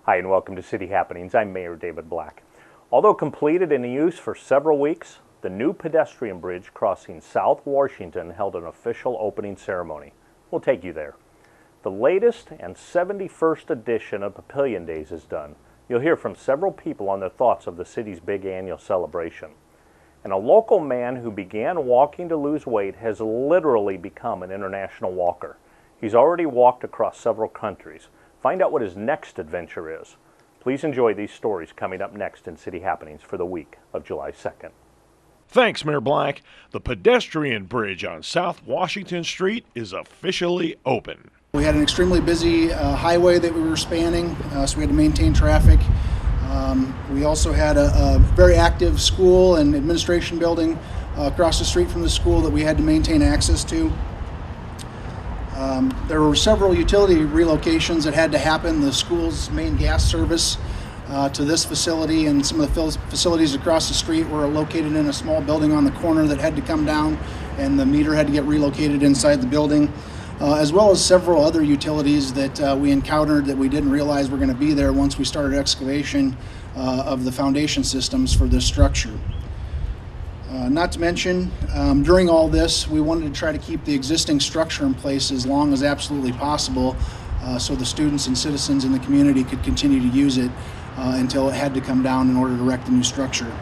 Hi and welcome to City Happenings. I'm Mayor David Black. Although completed and in use for several weeks, the new pedestrian bridge crossing South Washington held an official opening ceremony. We'll take you there. The latest and 71st edition of Papillion Days is done. You'll hear from several people on their thoughts of the city's big annual celebration. And a local man who began walking to lose weight has literally become an international walker. He's already walked across several countries. Find out what his next adventure is. Please enjoy these stories coming up next in City Happenings for the week of July 2nd. Thanks, Mayor Black. The pedestrian bridge on South Washington Street is officially open. We had an extremely busy highway that we were spanning, so we had to maintain traffic. We also had a very active school and administration building across the street from the school that we had to maintain access to. There were several utility relocations that had to happen. The school's main gas service to this facility and some of the facilities across the street were located in a small building on the corner that had to come down, and the meter had to get relocated inside the building, as well as several other utilities that we encountered that we didn't realize were going to be there once we started excavation of the foundation systems for this structure. Not to mention, during all this, we wanted to try to keep the existing structure in place as long as absolutely possible so the students and citizens in the community could continue to use it until it had to come down in order to erect the new structure.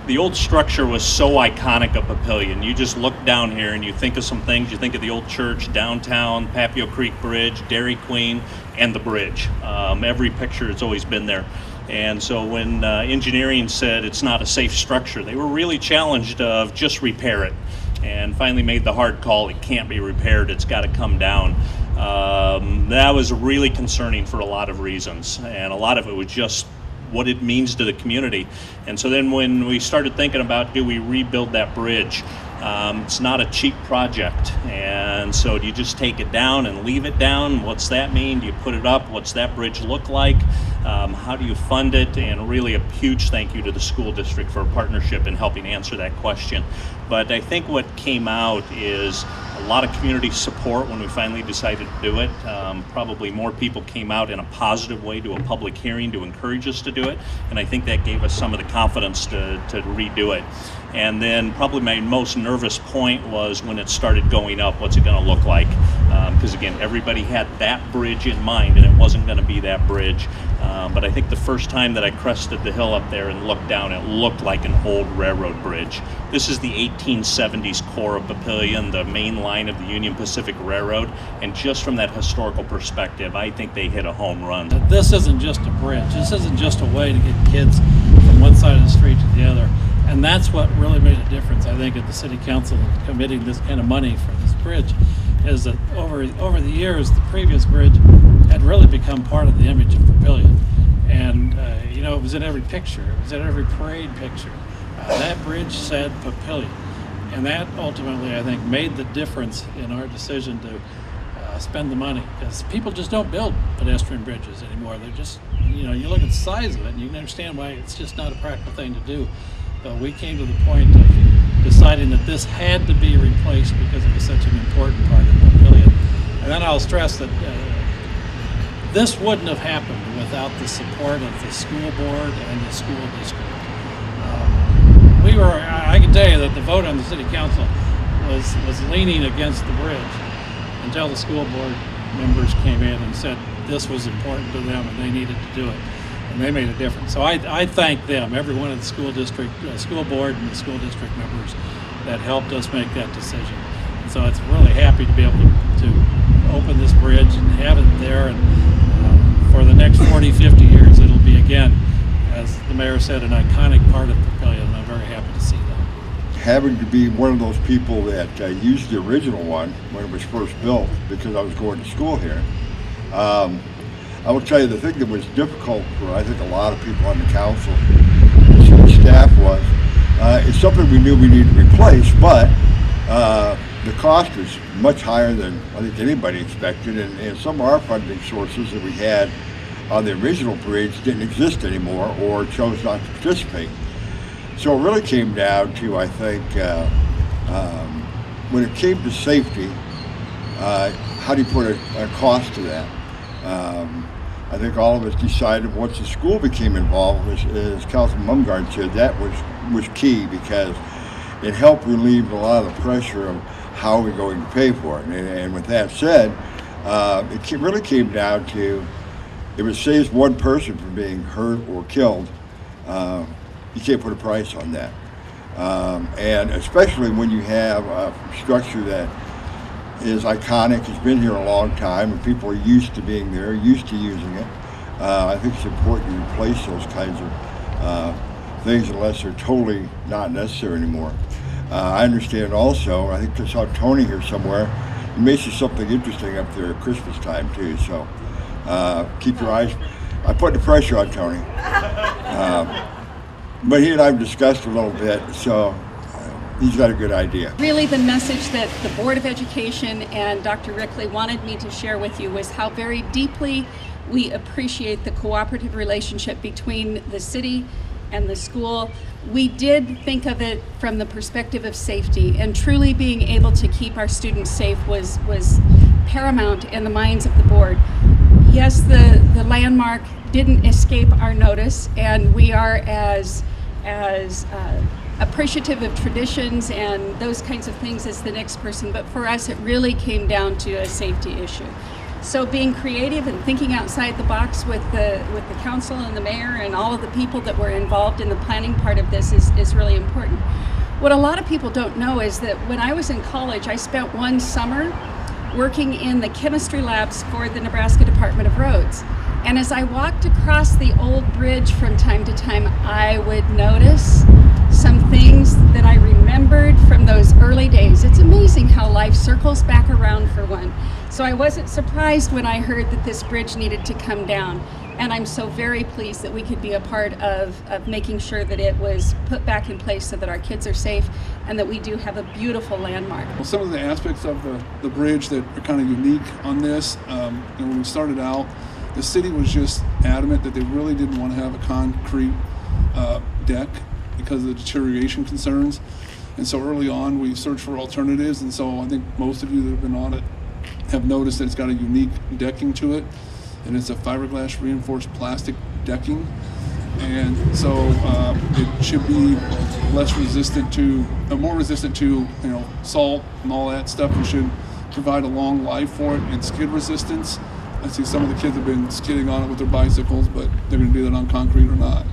The old structure was so iconic of Papillion. You just look down here and you think of some things. You think of the old church, downtown, Papio Creek Bridge, Dairy Queen, and the bridge. Every picture has always been there. And so when engineering said it's not a safe structure, they were really challenged of just repair it, and finally made the hard call. It can't be repaired, it's got to come down. That was really concerning for a lot of reasons, and a lot of it was just what it means to the community. And so then when we started thinking about, do we rebuild that bridge? It's not a cheap project, and so do you just take it down and leave it down? What's that mean? Do you put it up? What's that bridge look like? How do you fund it? And really a huge thank you to the school district for a partnership in helping answer that question. But I think what came out is a lot of community support when we finally decided to do it. Probably more people came out in a positive way to a public hearing to encourage us to do it, and I think that gave us some of the confidence to redo it. And then probably my most nervous point was when it started going up, what's it going to look like? Because again, everybody had that bridge in mind, and it wasn't going to be that bridge. But I think the first time that I crested the hill up there and looked down, it looked like an old railroad bridge. This is the 1870s core of Papillion, the main line of the Union Pacific Railroad, and just from that historical perspective, I think they hit a home run. This isn't just a bridge. This isn't just a way to get kids from one side of the street to the other. And that's what really made a difference, I think, at the City Council committing this kind of money for this bridge, is that over the years, the previous bridge had really become part of the image of Papillion. And, it was in every picture. It was in every parade picture. That bridge said Papillion. And that ultimately, I think, made the difference in our decision to spend the money. Because people just don't build pedestrian bridges anymore. They're just, you look at the size of it and you can understand why it's just not a practical thing to do. But we came to the point of deciding that this had to be replaced because it was such an important part of Papillion. And then I'll stress that this wouldn't have happened without the support of the school board and the school district. I can tell you that the vote on the City Council was leaning against the bridge until the school board members came in and said this was important to them and they needed to do it. And they made a difference. So I thank them, every one of the school district, school board and the school district members that helped us make that decision. And so it's really happy to be able to open this bridge and have it there. And for the next 40, 50 years, it'll be, again, as the mayor said, an iconic part of Papillion. And I'm very happy to see that. Having to be one of those people that used the original one when it was first built, because I was going to school here, I will tell you the thing that was difficult for, I think, a lot of people on the council and city staff was, it's something we knew we needed to replace, but the cost was much higher than I think anybody expected, and some of our funding sources that we had on the original bridge didn't exist anymore or chose not to participate. So it really came down to, I think, when it came to safety, how do you put a cost to that? I think all of us decided once the school became involved, as Councilman Mumgarden said, that was key, because it helped relieve a lot of the pressure of how we're going to pay for it. And with that said, it really came down to, if it saves one person from being hurt or killed, you can't put a price on that. And especially when you have a structure that is iconic, has been here a long time, and people are used to being there, used to using it. I think it's important to replace those kinds of things unless they're totally not necessary anymore. I understand also, I think I saw Tony here somewhere, you may see something interesting up there at Christmas time too, so keep your eyes, I put the pressure on Tony. But he and I have discussed a little bit, so he's got a good idea. Really, the message that the Board of Education and Dr. Rickley wanted me to share with you was how very deeply we appreciate the cooperative relationship between the city and the school. We did think of it from the perspective of safety, and truly being able to keep our students safe was paramount in the minds of the board. Yes, the landmark didn't escape our notice, and we are as appreciative of traditions and those kinds of things as the next person, but for us it really came down to a safety issue. So being creative and thinking outside the box with the council and the mayor and all of the people that were involved in the planning part of this is really important. What a lot of people don't know is that when I was in college, I spent one summer working in the chemistry labs for the Nebraska Department of Roads. And as I walked across the old bridge from time to time, I would notice some things that I remembered from those early days. It's amazing how life circles back around for one. So I wasn't surprised when I heard that this bridge needed to come down. And I'm so very pleased that we could be a part of making sure that it was put back in place so that our kids are safe and that we do have a beautiful landmark. Well, some of the aspects of the bridge that are kind of unique on this, when we started out, the city was just adamant that they really didn't want to have a concrete deck because of the deterioration concerns. And so early on we searched for alternatives, and so I think most of you that have been on it have noticed that it's got a unique decking to it, and it's a fiberglass reinforced plastic decking. And so it should be less resistant to, more resistant to, salt and all that stuff. It should provide a long life for it, and skid resistance. I see some of the kids have been skidding on it with their bicycles, but they're going to do that on concrete or not.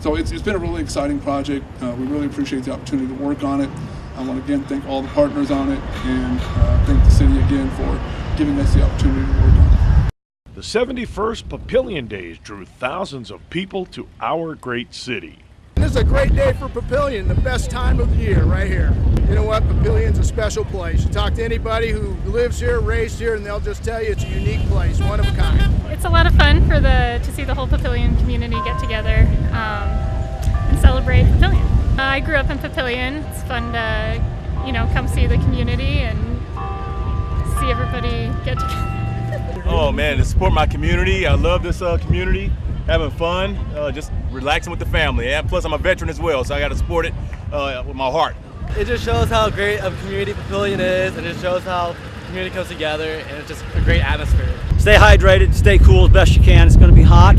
So it's been a really exciting project. We really appreciate the opportunity to work on it. I want to again thank all the partners on it, and thank the city again for giving us the opportunity to work on it. The 71st Papillion Days drew thousands of people to our great city. This is a great day for Papillion, the best time of the year right here. You know what, Papillion's a special place. You talk to anybody who lives here, raised here, and they'll just tell you it's a unique place, one of a kind. It's a lot of fun to see the whole Papillion community get together and celebrate Papillion. I grew up in Papillion. It's fun to, come see the community and see everybody get together. Oh man, to support my community. I love this community. Having fun, just relaxing with the family. And plus I'm a veteran as well, so I got to support it with my heart. It just shows how great of a community Papillion is, and it shows how the community comes together, and it's just a great atmosphere. Stay hydrated, stay cool as best you can. It's going to be hot,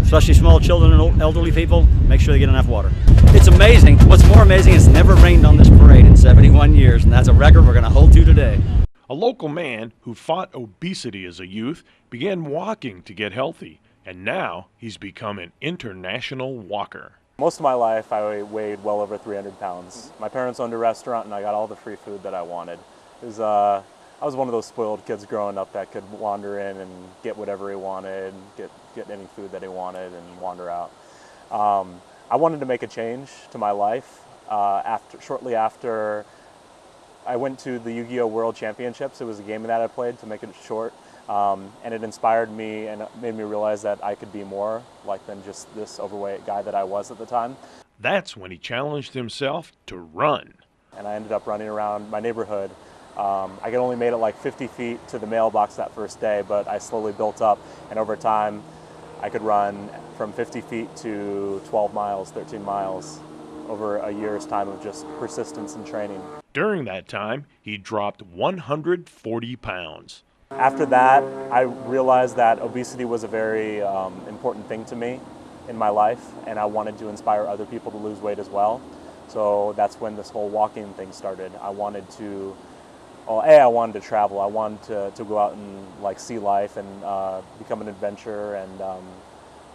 especially small children and elderly people. Make sure they get enough water. It's amazing. What's more amazing is it's never rained on this parade in 71 years, and that's a record we're going to hold to today. A local man who fought obesity as a youth began walking to get healthy, and now he's become an international walker. Most of my life I weighed well over 300 pounds. My parents owned a restaurant and I got all the free food that I wanted. I was one of those spoiled kids growing up that could wander in and get whatever he wanted, get any food that he wanted and wander out. I wanted to make a change to my life. Shortly after I went to the Yu-Gi-Oh! World Championships. It was a game that I played, to make it short. And it inspired me and made me realize that I could be more than just this overweight guy that I was at the time. That's when he challenged himself to run. And I ended up running around my neighborhood. I could only made it like 50 feet to the mailbox that first day, but I slowly built up, and over time I could run from 50 feet to 12 miles, 13 miles over a year's time of just persistence and training. During that time, he dropped 140 pounds. After that, I realized that obesity was a very important thing to me in my life, and I wanted to inspire other people to lose weight as well. So that's when this whole walking thing started. I wanted to, well, I wanted to travel. I wanted to go out and like see life and become an adventurer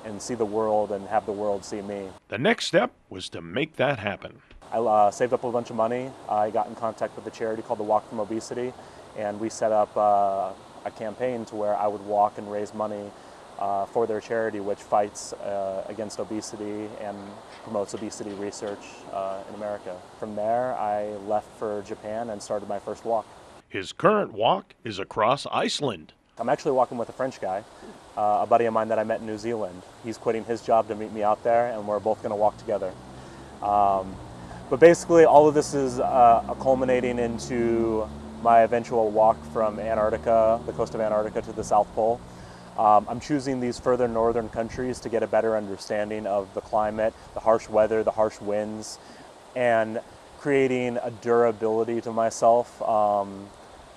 and see the world and have the world see me. The next step was to make that happen. I saved up a bunch of money. I got in contact with a charity called the Walk From Obesity, and we set up a campaign to where I would walk and raise money for their charity, which fights against obesity and promotes obesity research in America. From there, I left for Japan and started my first walk. His current walk is across Iceland. I'm actually walking with a French guy, a buddy of mine that I met in New Zealand. He's quitting his job to meet me out there, and we're both going to walk together. But basically, all of this is culminating into my eventual walk from Antarctica, the coast of Antarctica, to the South Pole. I'm choosing these further northern countries to get a better understanding of the climate, the harsh weather, the harsh winds, and creating a durability to myself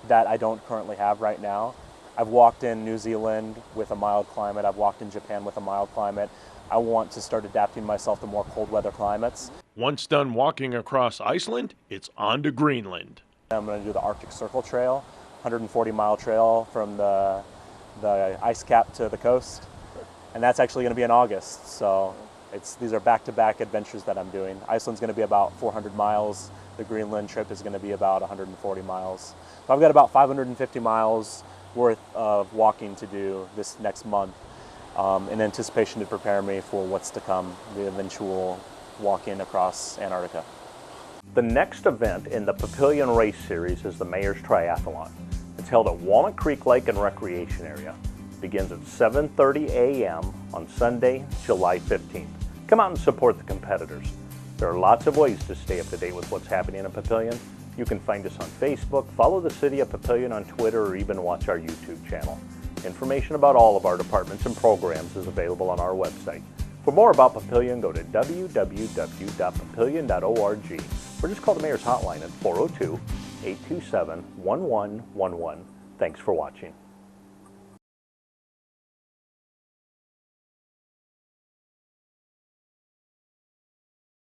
that I don't currently have right now. I've walked in New Zealand with a mild climate. I've walked in Japan with a mild climate. I want to start adapting myself to more cold weather climates. Once done walking across Iceland, it's on to Greenland. I'm going to do the Arctic Circle Trail, 140-mile trail from the ice cap to the coast, and that's actually going to be in August. So these are back-to-back adventures that I'm doing. Iceland's going to be about 400 miles. The Greenland trip is going to be about 140 miles. So I've got about 550 miles worth of walking to do this next month in anticipation to prepare me for what's to come, the eventual walk-in across Antarctica. The next event in the Papillion Race Series is the Mayor's Triathlon. It's held at Walnut Creek Lake and Recreation Area. It begins at 7:30 a.m. on Sunday, July 15th. Come out and support the competitors. There are lots of ways to stay up to date with what's happening in Papillion. You can find us on Facebook, follow the City of Papillion on Twitter, or even watch our YouTube channel. Information about all of our departments and programs is available on our website. For more about Papillion, go to www.papillion.org or just call the Mayor's Hotline at 402-827-1111. Thanks for watching.